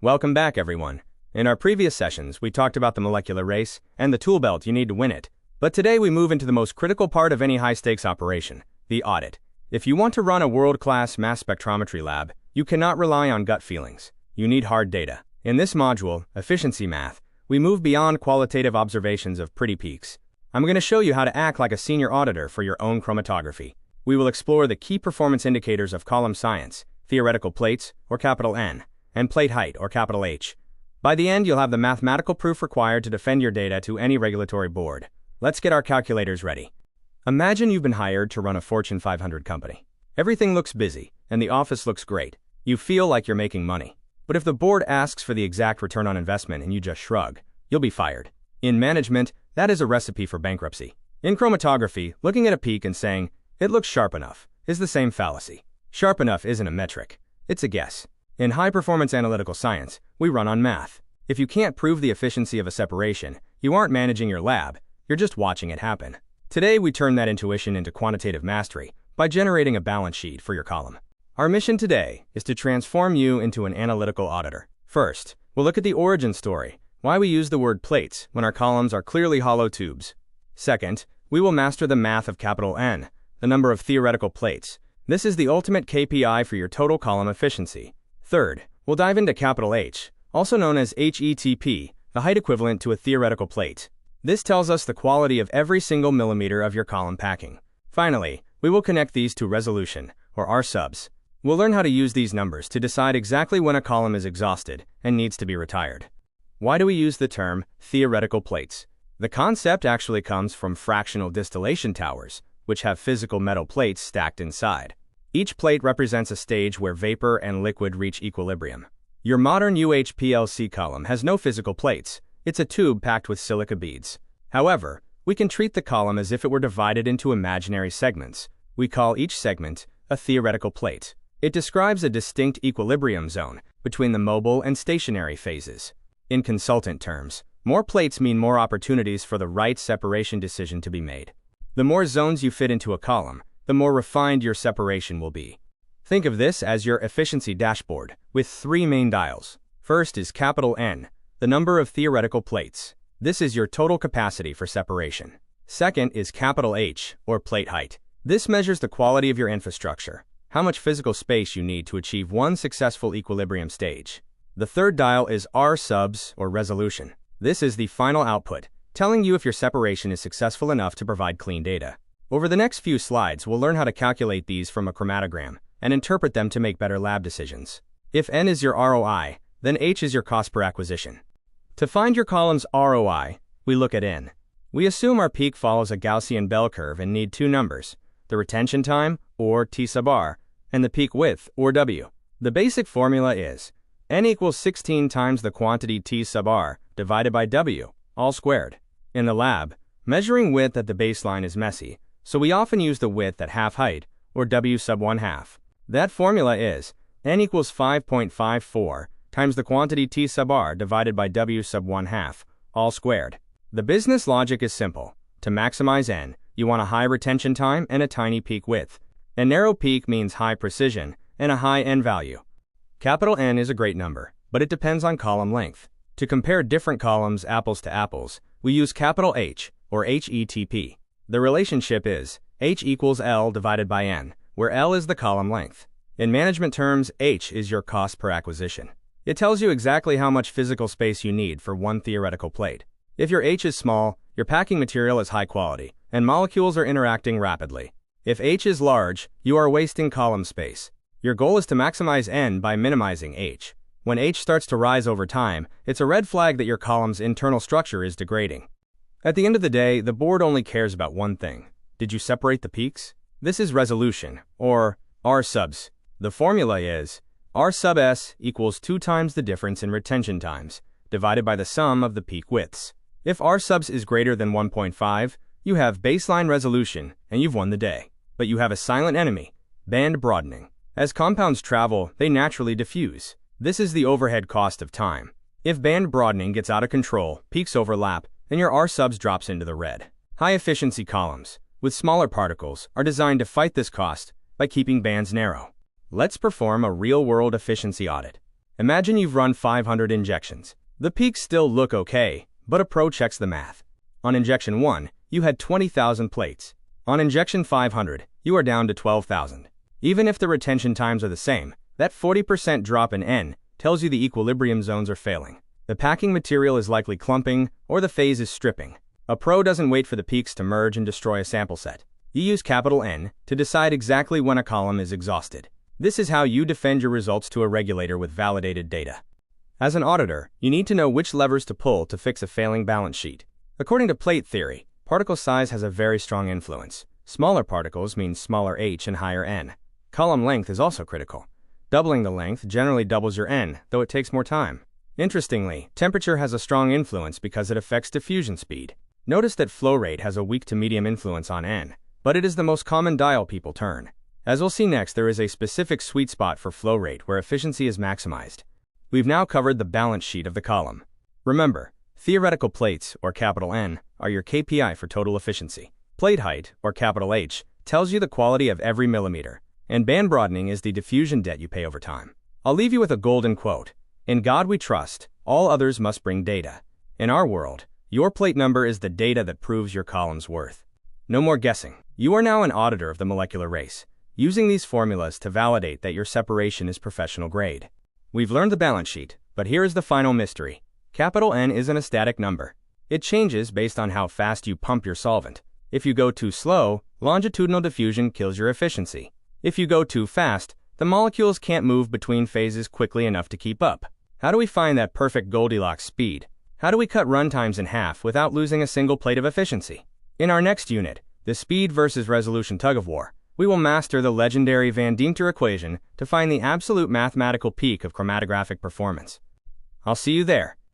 Welcome back, everyone. In our previous sessions, we talked about the molecular race and the tool belt you need to win it. But today we move into the most critical part of any high-stakes operation, the audit. If you want to run a world-class mass spectrometry lab, you cannot rely on gut feelings. You need hard data. In this module, Efficiency Math, we move beyond qualitative observations of pretty peaks. I'm going to show you how to act like a senior auditor for your own chromatography. We will explore the key performance indicators of column science, theoretical plates, or capital N, and plate height, or capital H. By the end, you'll have the mathematical proof required to defend your data to any regulatory board. Let's get our calculators ready. Imagine you've been hired to run a Fortune 500 company. Everything looks busy, and the office looks great. You feel like you're making money. But if the board asks for the exact return on investment and you just shrug, you'll be fired. In management, that is a recipe for bankruptcy. In chromatography, looking at a peak and saying, "It looks sharp enough," is the same fallacy. Sharp enough isn't a metric. It's a guess. In high-performance analytical science, we run on math. If you can't prove the efficiency of a separation, you aren't managing your lab, you're just watching it happen. Today, we turn that intuition into quantitative mastery by generating a balance sheet for your column. Our mission today is to transform you into an analytical auditor. First, we'll look at the origin story, why we use the word plates when our columns are clearly hollow tubes. Second, we will master the math of capital N, the number of theoretical plates. This is the ultimate KPI for your total column efficiency. Third, we'll dive into capital H, also known as HETP, the height equivalent to a theoretical plate. This tells us the quality of every single millimeter of your column packing. Finally, we will connect these to resolution, or R subs. We'll learn how to use these numbers to decide exactly when a column is exhausted and needs to be retired. Why do we use the term theoretical plates? The concept actually comes from fractional distillation towers, which have physical metal plates stacked inside. Each plate represents a stage where vapor and liquid reach equilibrium. Your modern UHPLC column has no physical plates. It's a tube packed with silica beads. However, we can treat the column as if it were divided into imaginary segments. We call each segment a theoretical plate. It describes a distinct equilibrium zone between the mobile and stationary phases. In consultant terms, more plates mean more opportunities for the right separation decision to be made. The more zones you fit into a column, the more refined your separation will be. Think of this as your efficiency dashboard, with three main dials. First is capital N, the number of theoretical plates. This is your total capacity for separation. Second is capital H, or plate height. This measures the quality of your infrastructure, how much physical space you need to achieve one successful equilibrium stage. The third dial is R subs, or resolution. This is the final output, telling you if your separation is successful enough to provide clean data. Over the next few slides, we'll learn how to calculate these from a chromatogram and interpret them to make better lab decisions. If N is your ROI, then H is your cost per acquisition. To find your column's ROI, we look at N. We assume our peak follows a Gaussian bell curve and need two numbers, the retention time, or T sub R, and the peak width, or W. The basic formula is N equals 16 times the quantity T sub R divided by W, all squared. In the lab, measuring width at the baseline is messy, so we often use the width at half height, or W sub 1/2. That formula is N equals 5.54 times the quantity T sub R divided by W sub 1/2, all squared. The business logic is simple. To maximize N, you want a high retention time and a tiny peak width. A narrow peak means high precision and a high N value. Capital N is a great number, but it depends on column length. To compare different columns apples to apples, we use capital H, or HETP. The relationship is H equals L divided by N, where L is the column length. In management terms, H is your cost per acquisition. It tells you exactly how much physical space you need for one theoretical plate. If your H is small, your packing material is high quality, and molecules are interacting rapidly. If H is large, you are wasting column space. Your goal is to maximize N by minimizing H. When H starts to rise over time, it's a red flag that your column's internal structure is degrading. At the end of the day, the board only cares about one thing. Did you separate the peaks? This is resolution, or R subs. The formula is R sub S equals 2 times the difference in retention times, divided by the sum of the peak widths. If R subs is greater than 1.5, you have baseline resolution, and you've won the day. But you have a silent enemy, band broadening. As compounds travel, they naturally diffuse. This is the overhead cost of time. If band broadening gets out of control, peaks overlap, and your R subs drops into the red. High-efficiency columns, with smaller particles, are designed to fight this cost by keeping bands narrow. Let's perform a real-world efficiency audit. Imagine you've run 500 injections. The peaks still look okay, but a pro checks the math. On injection 1, you had 20,000 plates. On injection 500, you are down to 12,000. Even if the retention times are the same, that 40% drop in N tells you the equilibrium zones are failing. The packing material is likely clumping, or the phase is stripping. A pro doesn't wait for the peaks to merge and destroy a sample set. You use capital N to decide exactly when a column is exhausted. This is how you defend your results to a regulator with validated data. As an auditor, you need to know which levers to pull to fix a failing balance sheet. According to plate theory, particle size has a very strong influence. Smaller particles mean smaller H and higher N. Column length is also critical. Doubling the length generally doubles your N, though it takes more time. Interestingly, temperature has a strong influence because it affects diffusion speed. Notice that flow rate has a weak to medium influence on N, but it is the most common dial people turn. As we'll see next, there is a specific sweet spot for flow rate where efficiency is maximized. We've now covered the balance sheet of the column. Remember, theoretical plates, or capital N, are your KPI for total efficiency. Plate height, or capital H, tells you the quality of every millimeter, and band broadening is the diffusion debt you pay over time. I'll leave you with a golden quote. In God we trust, all others must bring data. In our world, your plate number is the data that proves your column's worth. No more guessing. You are now an auditor of the molecular race, using these formulas to validate that your separation is professional grade. We've learned the balance sheet, but here is the final mystery. Capital N isn't a static number. It changes based on how fast you pump your solvent. If you go too slow, longitudinal diffusion kills your efficiency. If you go too fast, the molecules can't move between phases quickly enough to keep up. How do we find that perfect Goldilocks speed? How do we cut runtimes in half without losing a single plate of efficiency? In our next unit, the speed versus resolution tug-of-war, we will master the legendary Van Deemter equation to find the absolute mathematical peak of chromatographic performance. I'll see you there.